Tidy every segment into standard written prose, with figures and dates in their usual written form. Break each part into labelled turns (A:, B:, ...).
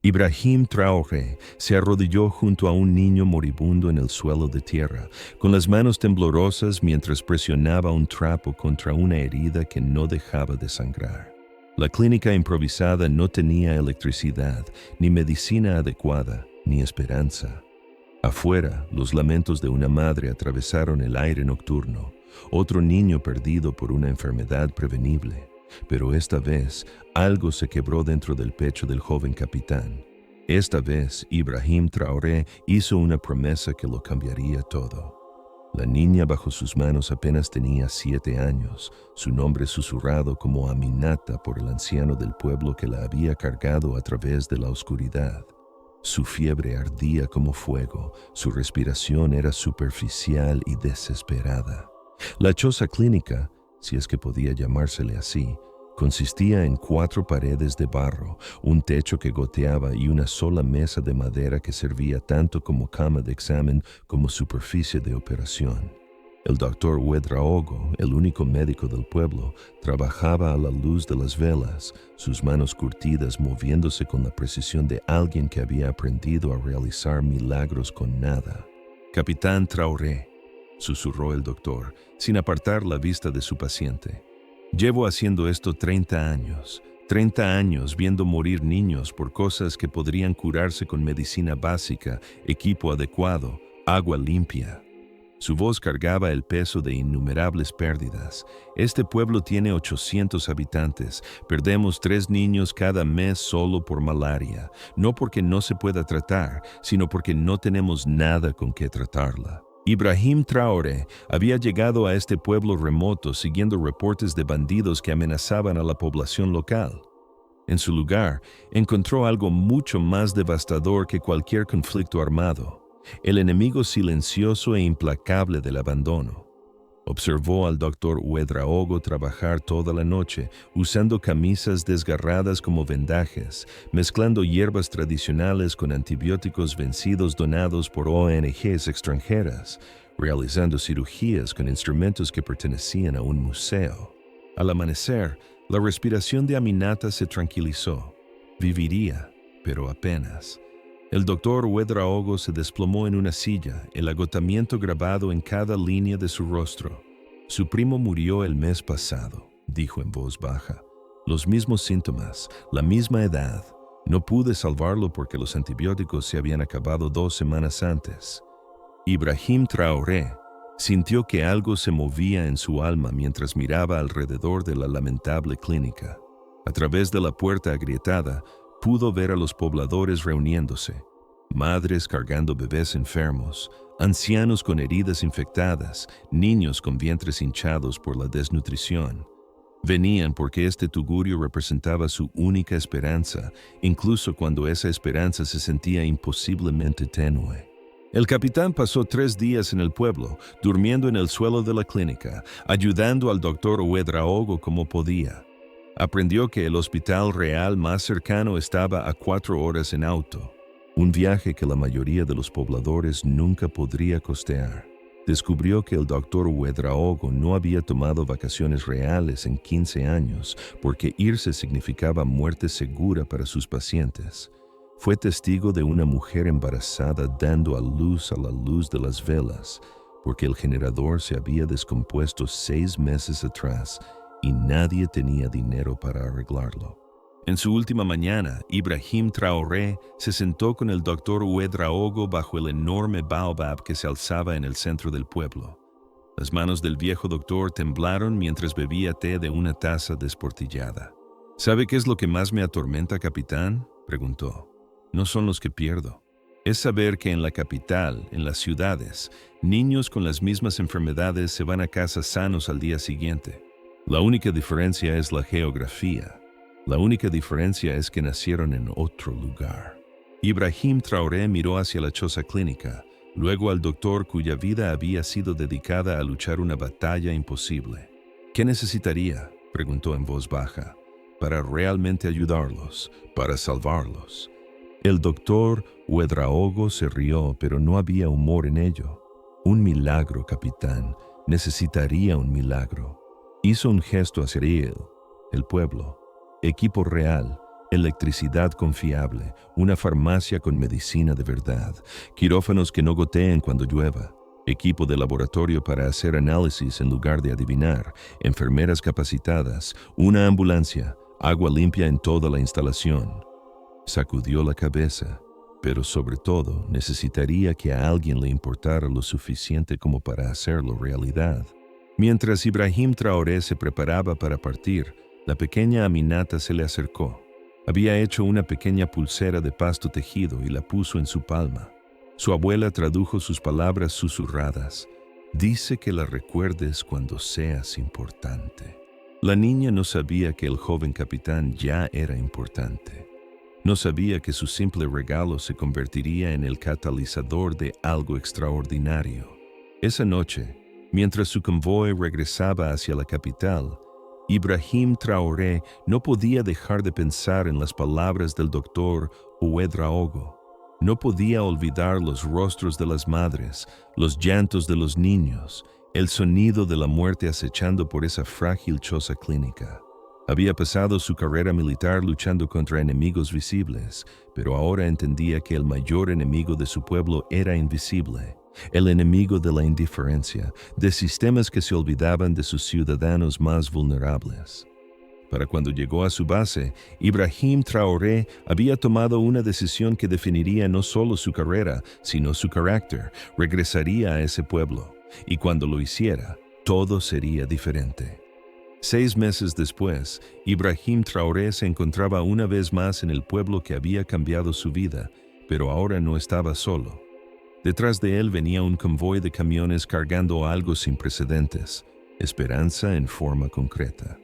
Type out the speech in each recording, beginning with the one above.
A: Ibrahim Traoré se arrodilló junto a un niño moribundo en el suelo de tierra, con las manos temblorosas mientras presionaba un trapo contra una herida que no dejaba de sangrar. La clínica improvisada no tenía electricidad, ni medicina adecuada, ni esperanza. Afuera, los lamentos de una madre atravesaron el aire nocturno, otro niño perdido por una enfermedad prevenible. Pero esta vez, algo se quebró dentro del pecho del joven capitán. Esta vez, Ibrahim Traoré hizo una promesa que lo cambiaría todo. La niña bajo sus manos apenas tenía 7 años, su nombre susurrado como Aminata por el anciano del pueblo que la había cargado a través de la oscuridad. Su fiebre ardía como fuego, su respiración era superficial y desesperada. La choza clínica, si es que podía llamársele así, consistía en 4 paredes de barro, un techo que goteaba y una sola mesa de madera que servía tanto como cama de examen como superficie de operación. El doctor Ouedraogo, el único médico del pueblo, trabajaba a la luz de las velas, sus manos curtidas moviéndose con la precisión de alguien que había aprendido a realizar milagros con nada. «Capitán Traoré», susurró el doctor, sin apartar la vista de su paciente. «Llevo haciendo esto 30 años. 30 años viendo morir niños por cosas que podrían curarse con medicina básica, equipo adecuado, agua limpia». Su voz cargaba el peso de innumerables pérdidas. «Este pueblo tiene 800 habitantes. Perdemos 3 niños cada mes solo por malaria. No porque no se pueda tratar, sino porque no tenemos nada con que tratarla». Ibrahim Traoré había llegado a este pueblo remoto siguiendo reportes de bandidos que amenazaban a la población local. En su lugar, encontró algo mucho más devastador que cualquier conflicto armado: el enemigo silencioso e implacable del abandono. Observó al doctor Ouedraogo trabajar toda la noche, usando camisas desgarradas como vendajes, mezclando hierbas tradicionales con antibióticos vencidos donados por ONGs extranjeras, realizando cirugías con instrumentos que pertenecían a un museo. Al amanecer, la respiración de Aminata se tranquilizó. Viviría, pero apenas. El doctor Ouedraogo se desplomó en una silla, el agotamiento grabado en cada línea de su rostro. «Su primo murió el mes pasado», dijo en voz baja. «Los mismos síntomas, la misma edad. No pude salvarlo porque los antibióticos se habían acabado 2 semanas antes». Ibrahim Traoré sintió que algo se movía en su alma mientras miraba alrededor de la lamentable clínica. A través de la puerta agrietada, pudo ver a los pobladores reuniéndose, madres cargando bebés enfermos, ancianos con heridas infectadas, niños con vientres hinchados por la desnutrición. Venían porque este tugurio representaba su única esperanza, incluso cuando esa esperanza se sentía imposiblemente tenue. El capitán pasó 3 días en el pueblo, durmiendo en el suelo de la clínica, ayudando al doctor Ouedraogo como podía. Aprendió que el hospital real más cercano estaba a 4 horas en auto, un viaje que la mayoría de los pobladores nunca podría costear. Descubrió que el doctor Ouedraogo no había tomado vacaciones reales en 15 años porque irse significaba muerte segura para sus pacientes. Fue testigo de una mujer embarazada dando a la luz de las velas, porque el generador se había descompuesto 6 meses atrás y nadie tenía dinero para arreglarlo. En su última mañana, Ibrahim Traoré se sentó con el doctor Ouedraogo bajo el enorme baobab que se alzaba en el centro del pueblo. Las manos del viejo doctor temblaron mientras bebía té de una taza desportillada. «¿Sabe qué es lo que más me atormenta, capitán?», preguntó. «No son los que pierdo. Es saber que en la capital, en las ciudades, niños con las mismas enfermedades se van a casa sanos al día siguiente. La única diferencia es la geografía. La única diferencia es que nacieron en otro lugar». Ibrahim Traoré miró hacia la choza clínica, luego al doctor cuya vida había sido dedicada a luchar una batalla imposible. «¿Qué necesitaría?», preguntó en voz baja, «para realmente ayudarlos, para salvarlos». El doctor Ouedraogo se rió, pero no había humor en ello. «Un milagro, capitán. Necesitaría un milagro». Hizo un gesto hacia él, el pueblo, equipo real, electricidad confiable, una farmacia con medicina de verdad, quirófanos que no goteen cuando llueva, equipo de laboratorio para hacer análisis en lugar de adivinar, enfermeras capacitadas, una ambulancia, agua limpia en toda la instalación. Sacudió la cabeza, pero sobre todo necesitaría que a alguien le importara lo suficiente como para hacerlo realidad. Mientras Ibrahim Traoré se preparaba para partir, la pequeña Aminata se le acercó. Había hecho una pequeña pulsera de pasto tejido y la puso en su palma. Su abuela tradujo sus palabras susurradas. Dice que la recuerdes cuando seas importante. La niña no sabía que el joven capitán ya era importante. No sabía que su simple regalo se convertiría en el catalizador de algo extraordinario. Esa noche, mientras su convoy regresaba hacia la capital, Ibrahim Traoré no podía dejar de pensar en las palabras del doctor Ouedraogo. No podía olvidar los rostros de las madres, los llantos de los niños, el sonido de la muerte acechando por esa frágil choza clínica. Había pasado su carrera militar luchando contra enemigos visibles, pero ahora entendía que el mayor enemigo de su pueblo era invisible, el enemigo de la indiferencia, de sistemas que se olvidaban de sus ciudadanos más vulnerables. Para cuando llegó a su base, Ibrahim Traoré había tomado una decisión que definiría no solo su carrera, sino su carácter. Regresaría a ese pueblo, y cuando lo hiciera, todo sería diferente. 6 meses después, Ibrahim Traoré se encontraba una vez más en el pueblo que había cambiado su vida, pero ahora no estaba solo. Detrás de él venía un convoy de camiones cargando algo sin precedentes, esperanza en forma concreta.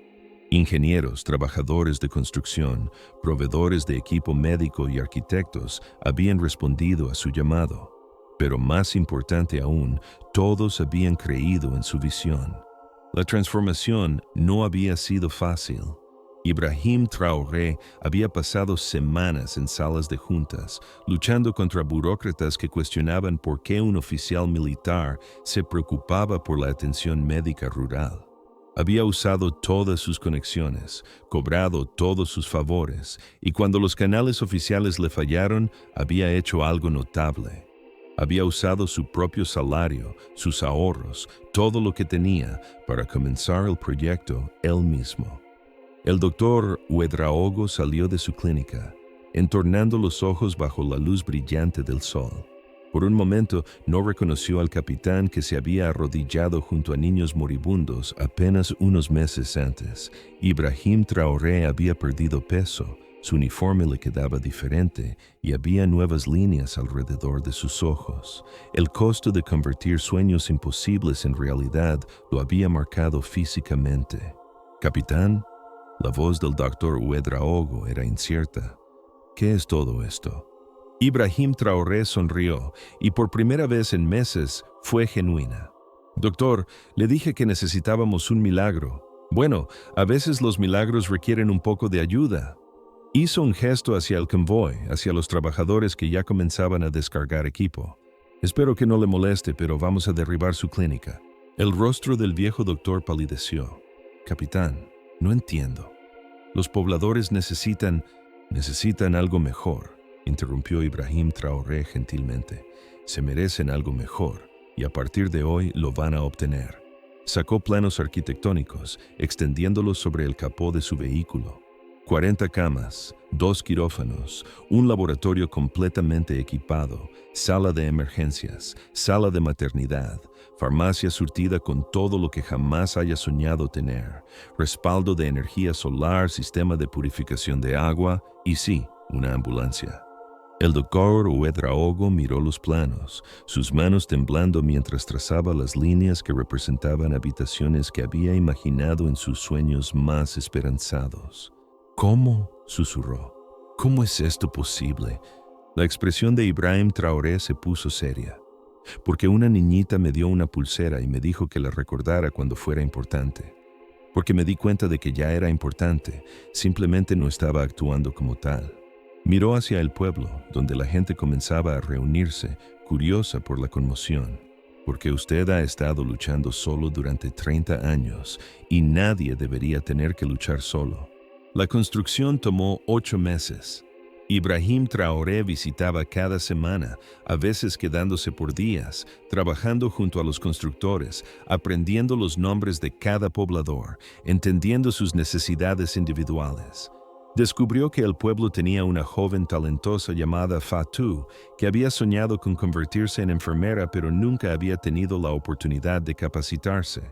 A: Ingenieros, trabajadores de construcción, proveedores de equipo médico y arquitectos habían respondido a su llamado. Pero más importante aún, todos habían creído en su visión. La transformación no había sido fácil. Ibrahim Traoré había pasado semanas en salas de juntas, luchando contra burócratas que cuestionaban por qué un oficial militar se preocupaba por la atención médica rural. Había usado todas sus conexiones, cobrado todos sus favores, y cuando los canales oficiales le fallaron, había hecho algo notable. Había usado su propio salario, sus ahorros, todo lo que tenía para comenzar el proyecto él mismo. El doctor Ouedraogo salió de su clínica, entornando los ojos bajo la luz brillante del sol. Por un momento no reconoció al capitán que se había arrodillado junto a niños moribundos apenas unos meses antes. Ibrahim Traoré había perdido peso. Su uniforme le quedaba diferente y había nuevas líneas alrededor de sus ojos. El costo de convertir sueños imposibles en realidad lo había marcado físicamente. «Capitán», la voz del doctor Ouedraogo era incierta. «¿Qué es todo esto?» Ibrahim Traoré sonrió y por primera vez en meses fue genuina. «Doctor, le dije que necesitábamos un milagro. Bueno, a veces los milagros requieren un poco de ayuda». Hizo un gesto hacia el convoy, hacia los trabajadores que ya comenzaban a descargar equipo. «Espero que no le moleste, pero vamos a derribar su clínica». El rostro del viejo doctor palideció. «Capitán, no entiendo. Los pobladores necesitan algo mejor», interrumpió Ibrahim Traoré gentilmente. «Se merecen algo mejor, y a partir de hoy lo van a obtener». Sacó planos arquitectónicos, extendiéndolos sobre el capó de su vehículo. 40 camas, 2 quirófanos, un laboratorio completamente equipado, sala de emergencias, sala de maternidad, farmacia surtida con todo lo que jamás haya soñado tener, respaldo de energía solar, sistema de purificación de agua y sí, una ambulancia. El doctor Ouedraogo miró los planos, sus manos temblando mientras trazaba las líneas que representaban habitaciones que había imaginado en sus sueños más esperanzados. «¿Cómo?», susurró. «¿Cómo es esto posible?». La expresión de Ibrahim Traoré se puso seria. «Porque una niñita me dio una pulsera y me dijo que la recordara cuando fuera importante. Porque me di cuenta de que ya era importante, simplemente no estaba actuando como tal». Miró hacia el pueblo, donde la gente comenzaba a reunirse, curiosa por la conmoción. «Porque usted ha estado luchando solo durante 30 años y nadie debería tener que luchar solo». La construcción tomó 8 meses. Ibrahim Traoré visitaba cada semana, a veces quedándose por días, trabajando junto a los constructores, aprendiendo los nombres de cada poblador, entendiendo sus necesidades individuales. Descubrió que el pueblo tenía una joven talentosa llamada Fatou, que había soñado con convertirse en enfermera pero nunca había tenido la oportunidad de capacitarse.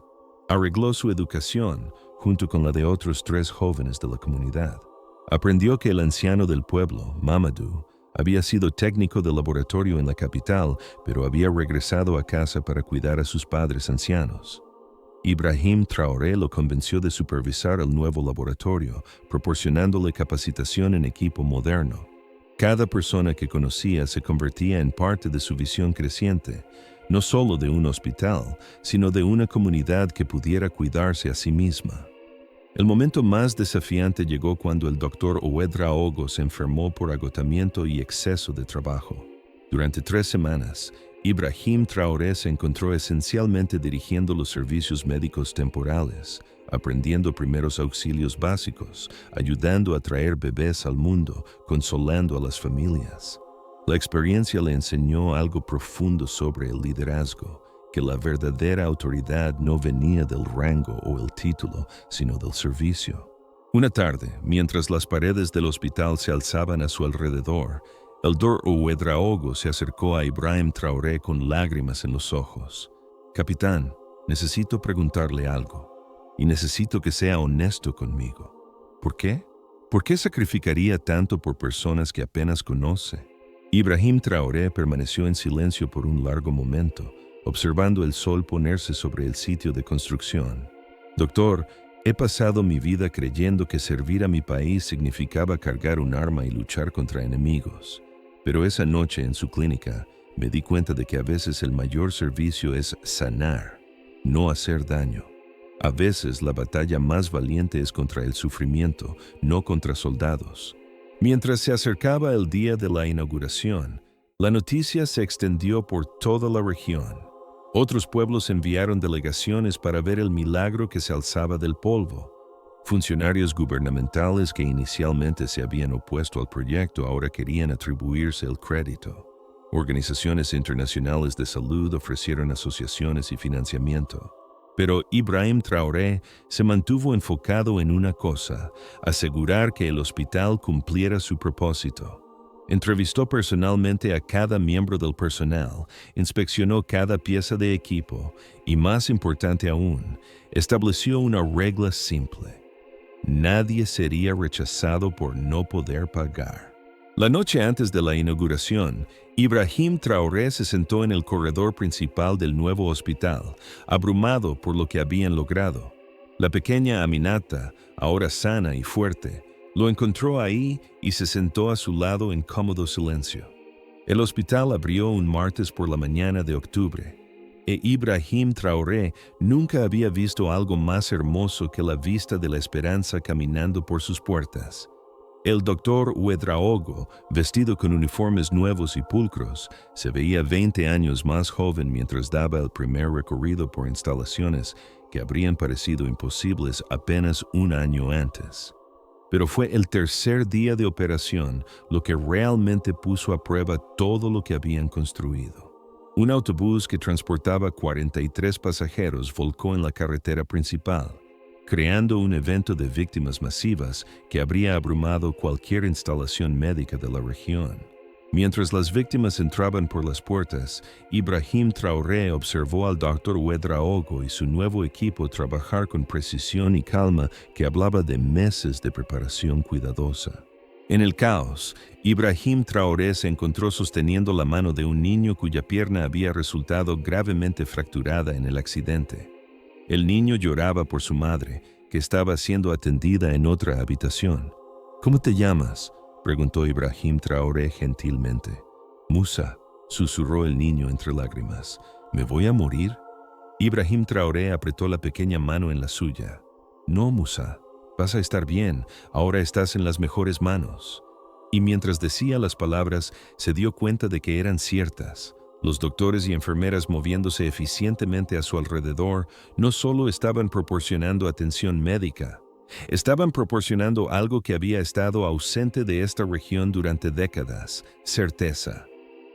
A: Arregló su educación, junto con la de otros 3 jóvenes de la comunidad. Aprendió que el anciano del pueblo, Mamadou, había sido técnico de laboratorio en la capital, pero había regresado a casa para cuidar a sus padres ancianos. Ibrahim Traoré lo convenció de supervisar el nuevo laboratorio, proporcionándole capacitación en equipo moderno. Cada persona que conocía se convertía en parte de su visión creciente, no solo de un hospital, sino de una comunidad que pudiera cuidarse a sí misma. El momento más desafiante llegó cuando el doctor Ouedraogo se enfermó por agotamiento y exceso de trabajo. Durante 3 semanas, Ibrahim Traoré se encontró esencialmente dirigiendo los servicios médicos temporales, aprendiendo primeros auxilios básicos, ayudando a traer bebés al mundo, consolando a las familias. La experiencia le enseñó algo profundo sobre el liderazgo, que la verdadera autoridad no venía del rango o el título, sino del servicio. Una tarde, mientras las paredes del hospital se alzaban a su alrededor, el doctor Ouedraogo se acercó a Ibrahim Traoré con lágrimas en los ojos. «Capitán, necesito preguntarle algo, y necesito que sea honesto conmigo. ¿Por qué? ¿Por qué sacrificaría tanto por personas que apenas conoce?» Ibrahim Traoré permaneció en silencio por un largo momento, observando el sol ponerse sobre el sitio de construcción. «Doctor, he pasado mi vida creyendo que servir a mi país significaba cargar un arma y luchar contra enemigos. Pero esa noche en su clínica me di cuenta de que a veces el mayor servicio es sanar, no hacer daño. A veces la batalla más valiente es contra el sufrimiento, no contra soldados». Mientras se acercaba el día de la inauguración, la noticia se extendió por toda la región. Otros pueblos enviaron delegaciones para ver el milagro que se alzaba del polvo. Funcionarios gubernamentales que inicialmente se habían opuesto al proyecto ahora querían atribuirse el crédito. Organizaciones internacionales de salud ofrecieron asociaciones y financiamiento. Pero Ibrahim Traoré se mantuvo enfocado en una cosa: asegurar que el hospital cumpliera su propósito. Entrevistó personalmente a cada miembro del personal, inspeccionó cada pieza de equipo y, más importante aún, estableció una regla simple: nadie sería rechazado por no poder pagar. La noche antes de la inauguración, Ibrahim Traoré se sentó en el corredor principal del nuevo hospital, abrumado por lo que habían logrado. La pequeña Aminata, ahora sana y fuerte, lo encontró ahí y se sentó a su lado en cómodo silencio. El hospital abrió un martes por la mañana de octubre, e Ibrahim Traoré nunca había visto algo más hermoso que la vista de la esperanza caminando por sus puertas. El doctor Ouedraogo, vestido con uniformes nuevos y pulcros, se veía 20 años más joven mientras daba el primer recorrido por instalaciones que habrían parecido imposibles apenas un año antes. Pero fue el tercer día de operación lo que realmente puso a prueba todo lo que habían construido. Un autobús que transportaba 43 pasajeros volcó en la carretera principal, creando un evento de víctimas masivas que habría abrumado cualquier instalación médica de la región. Mientras las víctimas entraban por las puertas, Ibrahim Traoré observó al doctor Ouedraogo y su nuevo equipo trabajar con precisión y calma que hablaba de meses de preparación cuidadosa. En el caos, Ibrahim Traoré se encontró sosteniendo la mano de un niño cuya pierna había resultado gravemente fracturada en el accidente. El niño lloraba por su madre, que estaba siendo atendida en otra habitación. «¿Cómo te llamas?», preguntó Ibrahim Traoré gentilmente. «Musa», susurró el niño entre lágrimas. «¿Me voy a morir?». Ibrahim Traoré apretó la pequeña mano en la suya. «No, Musa, vas a estar bien, ahora estás en las mejores manos». Y mientras decía las palabras, se dio cuenta de que eran ciertas. Los doctores y enfermeras, moviéndose eficientemente a su alrededor, no solo estaban proporcionando atención médica, Estaban proporcionando algo que había estado ausente de esta región durante décadas: certeza.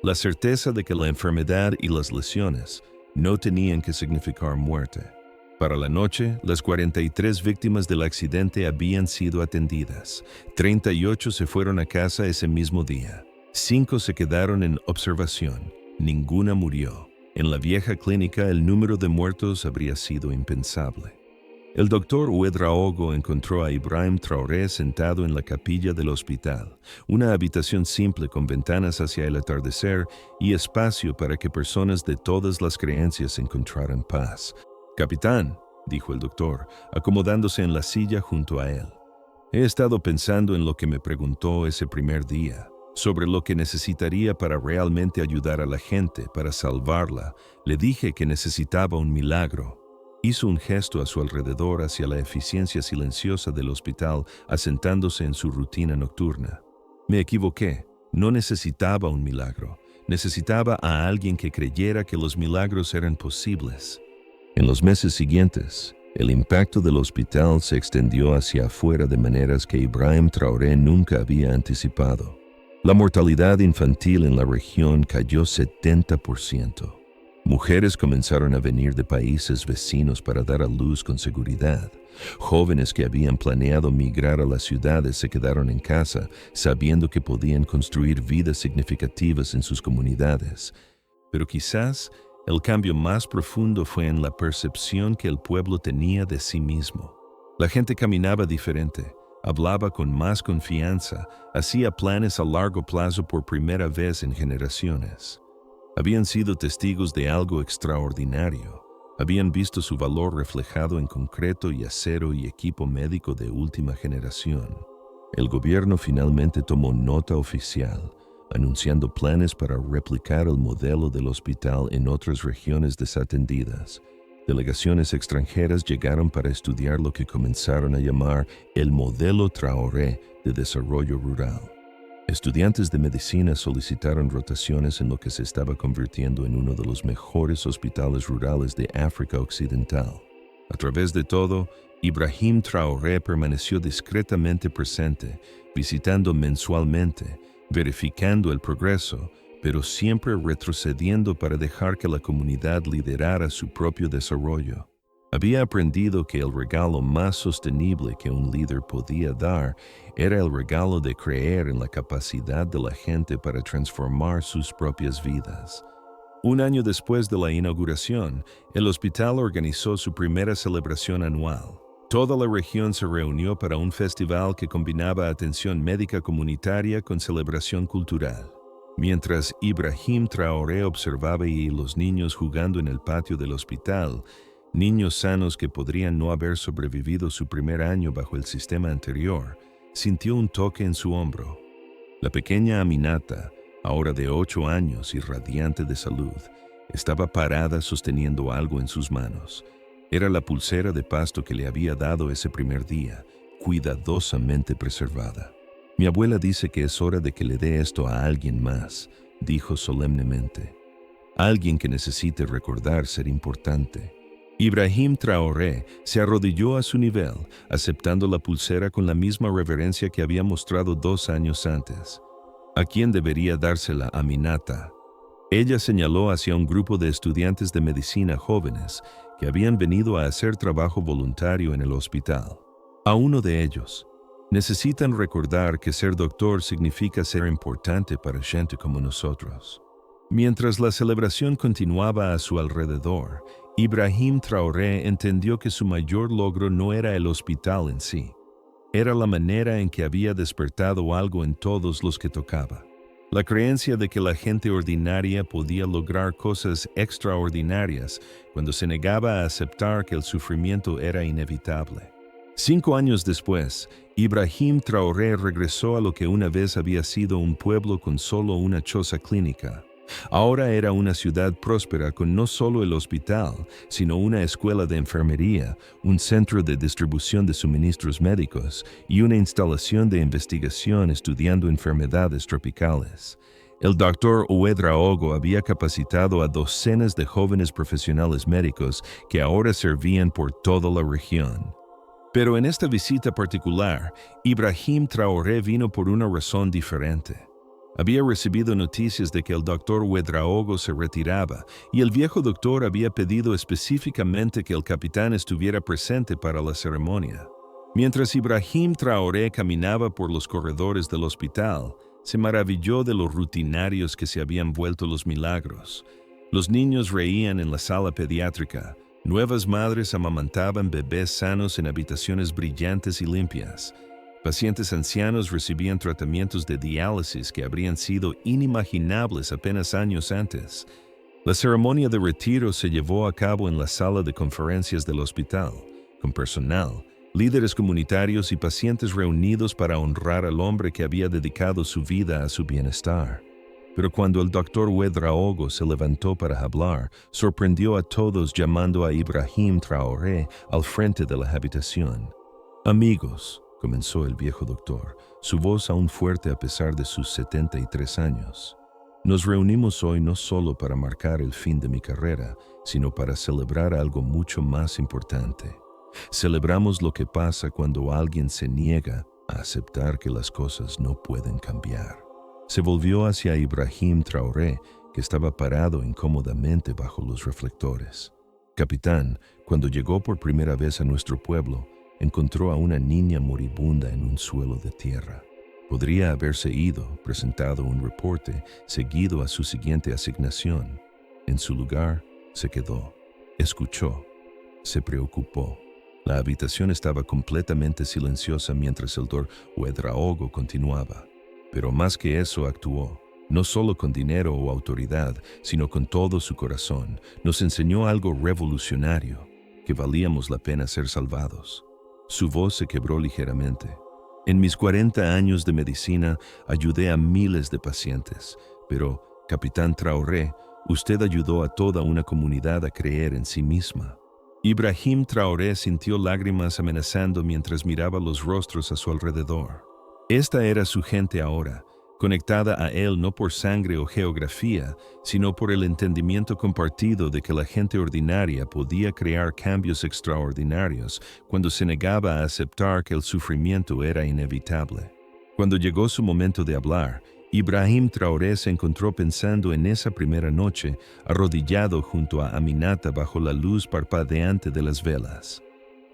A: La certeza de que la enfermedad y las lesiones no tenían que significar muerte. Para la noche, las 43 víctimas del accidente habían sido atendidas. 38 se fueron a casa ese mismo día. 5 se quedaron en observación. Ninguna murió. En la vieja clínica, el número de muertos habría sido impensable. El doctor Ouedraogo encontró a Ibrahim Traoré sentado en la capilla del hospital, una habitación simple con ventanas hacia el atardecer y espacio para que personas de todas las creencias encontraran paz. «Capitán», dijo el doctor, acomodándose en la silla junto a él, «he estado pensando en lo que me preguntó ese primer día, sobre lo que necesitaría para realmente ayudar a la gente, para salvarla. Le dije que necesitaba un milagro». Hizo un gesto a su alrededor hacia la eficiencia silenciosa del hospital, asentándose en su rutina nocturna. «Me equivoqué. No necesitaba un milagro. Necesitaba a alguien que creyera que los milagros eran posibles». En los meses siguientes, el impacto del hospital se extendió hacia afuera de maneras que Ibrahim Traoré nunca había anticipado. La mortalidad infantil en la región cayó 70%. Mujeres comenzaron a venir de países vecinos para dar a luz con seguridad. Jóvenes que habían planeado migrar a las ciudades se quedaron en casa, sabiendo que podían construir vidas significativas en sus comunidades. Pero quizás el cambio más profundo fue en la percepción que el pueblo tenía de sí mismo. La gente caminaba diferente, hablaba con más confianza, hacía planes a largo plazo por primera vez en generaciones. Habían sido testigos de algo extraordinario. Habían visto su valor reflejado en concreto y acero y equipo médico de última generación. El gobierno finalmente tomó nota oficial, anunciando planes para replicar el modelo del hospital en otras regiones desatendidas. Delegaciones extranjeras llegaron para estudiar lo que comenzaron a llamar el modelo Traoré de desarrollo rural. Estudiantes de medicina solicitaron rotaciones en lo que se estaba convirtiendo en uno de los mejores hospitales rurales de África Occidental. A través de todo, Ibrahim Traoré permaneció discretamente presente, visitando mensualmente, verificando el progreso, pero siempre retrocediendo para dejar que la comunidad liderara su propio desarrollo. Había aprendido que el regalo más sostenible que un líder podía dar era el regalo de creer en la capacidad de la gente para transformar sus propias vidas. Un año después de la inauguración, el hospital organizó su primera celebración anual. Toda la región se reunió para un festival que combinaba atención médica comunitaria con celebración cultural. Mientras Ibrahim Traoré observaba y los niños jugando en el patio del hospital, niños sanos que podrían no haber sobrevivido su primer año bajo el sistema anterior, sintió un toque en su hombro. La pequeña Aminata, ahora de 8 años y radiante de salud, estaba parada sosteniendo algo en sus manos. Era la pulsera de pasto que le había dado ese primer día, cuidadosamente preservada. «Mi abuela dice que es hora de que le dé esto a alguien más», dijo solemnemente. «Alguien que necesite recordar ser importante». Ibrahim Traoré se arrodilló a su nivel, aceptando la pulsera con la misma reverencia que había mostrado 2 años antes. ¿A quién debería dársela Aminata? Ella señaló hacia un grupo de estudiantes de medicina jóvenes que habían venido a hacer trabajo voluntario en el hospital. A uno de ellos: «Necesitan recordar que ser doctor significa ser importante para gente como nosotros». Mientras la celebración continuaba a su alrededor, Ibrahim Traoré entendió que su mayor logro no era el hospital en sí. Era la manera en que había despertado algo en todos los que tocaba. La creencia de que la gente ordinaria podía lograr cosas extraordinarias cuando se negaba a aceptar que el sufrimiento era inevitable. 5 años después, Ibrahim Traoré regresó a lo que una vez había sido un pueblo con solo una choza clínica. Ahora era una ciudad próspera con no solo el hospital, sino una escuela de enfermería, un centro de distribución de suministros médicos y una instalación de investigación estudiando enfermedades tropicales. El doctor Ouedraogo había capacitado a docenas de jóvenes profesionales médicos que ahora servían por toda la región. Pero en esta visita particular, Ibrahim Traoré vino por una razón diferente. Había recibido noticias de que el doctor Ouedraogo se retiraba y el viejo doctor había pedido específicamente que el capitán estuviera presente para la ceremonia. Mientras Ibrahim Traoré caminaba por los corredores del hospital, se maravilló de lo rutinarios que se habían vuelto los milagros. Los niños reían en la sala pediátrica. Nuevas madres amamantaban bebés sanos en habitaciones brillantes y limpias. Pacientes ancianos recibían tratamientos de diálisis que habrían sido inimaginables apenas años antes. La ceremonia de retiro se llevó a cabo en la sala de conferencias del hospital, con personal, líderes comunitarios y pacientes reunidos para honrar al hombre que había dedicado su vida a su bienestar. Pero cuando el doctor Ouedraogo se levantó para hablar, sorprendió a todos llamando a Ibrahim Traoré al frente de la habitación. «Amigos», comenzó el viejo doctor, su voz aún fuerte a pesar de sus 73 años. «Nos reunimos hoy no solo para marcar el fin de mi carrera, sino para celebrar algo mucho más importante. Celebramos lo que pasa cuando alguien se niega a aceptar que las cosas no pueden cambiar». Se volvió hacia Ibrahim Traoré, que estaba parado incómodamente bajo los reflectores. «Capitán, cuando llegó por primera vez a nuestro pueblo, encontró a una niña moribunda en un suelo de tierra. Podría haberse ido, presentado un reporte, seguido a su siguiente asignación. En su lugar, se quedó, escuchó, se preocupó. La habitación estaba completamente silenciosa mientras el doctor Ouedraogo continuaba. Pero más que eso actuó, no solo con dinero o autoridad, sino con todo su corazón. Nos enseñó algo revolucionario, que valíamos la pena ser salvados. Su voz se quebró ligeramente. En mis 40 años de medicina ayudé a miles de pacientes, pero, capitán Traoré, usted ayudó a toda una comunidad a creer en sí misma». Ibrahim Traoré sintió lágrimas amenazando mientras miraba los rostros a su alrededor. Esta era su gente ahora, conectada a él no por sangre o geografía, sino por el entendimiento compartido de que la gente ordinaria podía crear cambios extraordinarios cuando se negaba a aceptar que el sufrimiento era inevitable. Cuando llegó su momento de hablar, Ibrahim Traoré se encontró pensando en esa primera noche, arrodillado junto a Aminata bajo la luz parpadeante de las velas.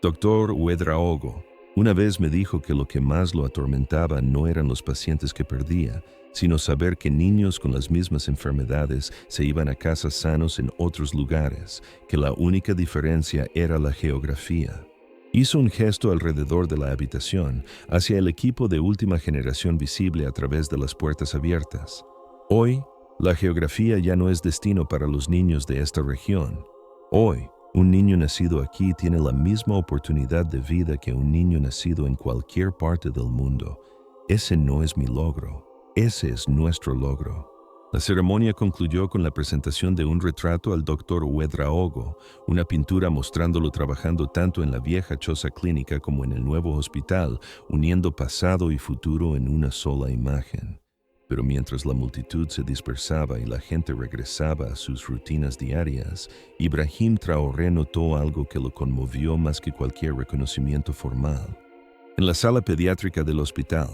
A: «Doctor Ouedraogo, una vez me dijo que lo que más lo atormentaba no eran los pacientes que perdía, sino saber que niños con las mismas enfermedades se iban a casa sanos en otros lugares, que la única diferencia era la geografía». Hizo un gesto alrededor de la habitación, hacia el equipo de última generación visible a través de las puertas abiertas. «Hoy, la geografía ya no es destino para los niños de esta región. Hoy, un niño nacido aquí tiene la misma oportunidad de vida que un niño nacido en cualquier parte del mundo. Ese no es mi logro, ese es nuestro logro». La ceremonia concluyó con la presentación de un retrato al doctor Ouedraogo, una pintura mostrándolo trabajando tanto en la vieja choza clínica como en el nuevo hospital, uniendo pasado y futuro en una sola imagen. Pero mientras la multitud se dispersaba y la gente regresaba a sus rutinas diarias, Ibrahim Traoré notó algo que lo conmovió más que cualquier reconocimiento formal. En la sala pediátrica del hospital,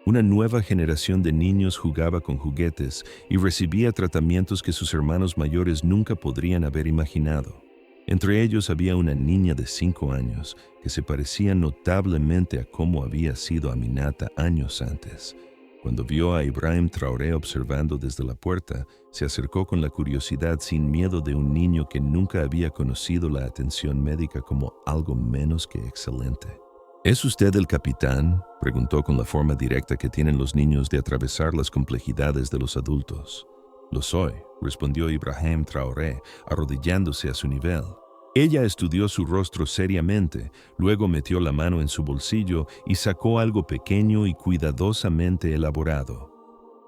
A: una nueva generación de niños jugaba con juguetes y recibía tratamientos que sus hermanos mayores nunca podrían haber imaginado. Entre ellos había una niña de 5 años que se parecía notablemente a cómo había sido Aminata años antes. Cuando vio a Ibrahim Traoré observando desde la puerta, se acercó con la curiosidad sin miedo de un niño que nunca había conocido la atención médica como algo menos que excelente. «¿Es usted el capitán?», preguntó con la forma directa que tienen los niños de atravesar las complejidades de los adultos. «Lo soy», respondió Ibrahim Traoré, arrodillándose a su nivel. Ella estudió su rostro seriamente, luego metió la mano en su bolsillo y sacó algo pequeño y cuidadosamente elaborado.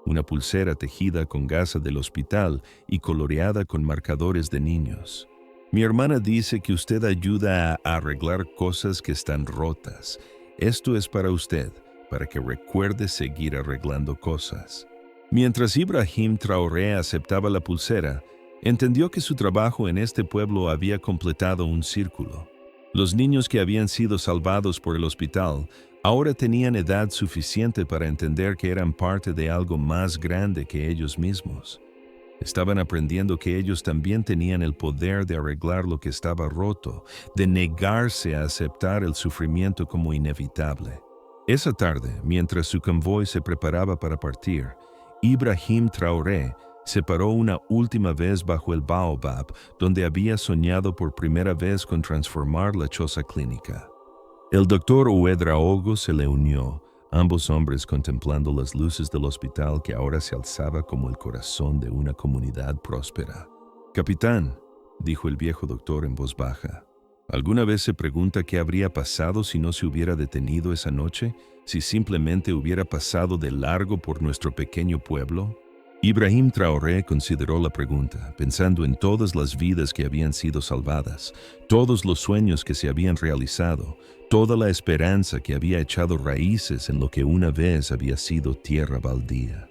A: Una pulsera tejida con gasa del hospital y coloreada con marcadores de niños. «Mi hermana dice que usted ayuda a arreglar cosas que están rotas. Esto es para usted, para que recuerde seguir arreglando cosas». Mientras Ibrahim Traoré aceptaba la pulsera, entendió que su trabajo en este pueblo había completado un círculo. Los niños que habían sido salvados por el hospital ahora tenían edad suficiente para entender que eran parte de algo más grande que ellos mismos. Estaban aprendiendo que ellos también tenían el poder de arreglar lo que estaba roto, de negarse a aceptar el sufrimiento como inevitable. Esa tarde, mientras su convoy se preparaba para partir, Ibrahim Traoré se paró una última vez bajo el baobab, donde había soñado por primera vez con transformar la choza clínica. El doctor Ouedraogo se le unió, ambos hombres contemplando las luces del hospital que ahora se alzaba como el corazón de una comunidad próspera. «Capitán», dijo el viejo doctor en voz baja, ¿alguna vez se pregunta qué habría pasado si no se hubiera detenido esa noche? ¿Si simplemente hubiera pasado de largo por nuestro pequeño pueblo? Ibrahim Traoré consideró la pregunta, pensando en todas las vidas que habían sido salvadas, todos los sueños que se habían realizado, toda la esperanza que había echado raíces en lo que una vez había sido tierra baldía.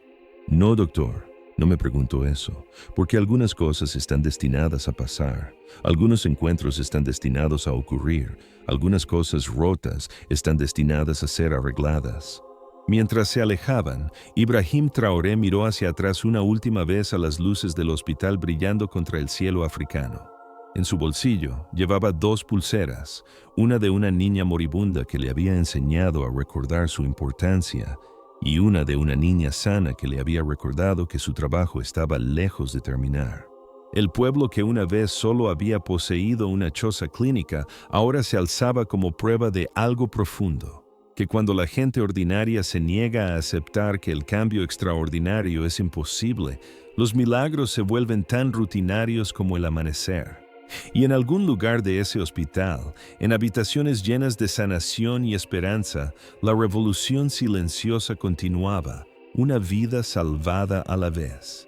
A: No, doctor, no me pregunto eso, porque algunas cosas están destinadas a pasar, algunos encuentros están destinados a ocurrir, algunas cosas rotas están destinadas a ser arregladas. Mientras se alejaban, Ibrahim Traoré miró hacia atrás una última vez a las luces del hospital brillando contra el cielo africano. En su bolsillo llevaba 2 pulseras, una de una niña moribunda que le había enseñado a recordar su importancia y una de una niña sana que le había recordado que su trabajo estaba lejos de terminar. El pueblo que una vez solo había poseído una choza clínica ahora se alzaba como prueba de algo profundo, que cuando la gente ordinaria se niega a aceptar que el cambio extraordinario es imposible, los milagros se vuelven tan rutinarios como el amanecer. Y en algún lugar de ese hospital, en habitaciones llenas de sanación y esperanza, la revolución silenciosa continuaba, una vida salvada a la vez.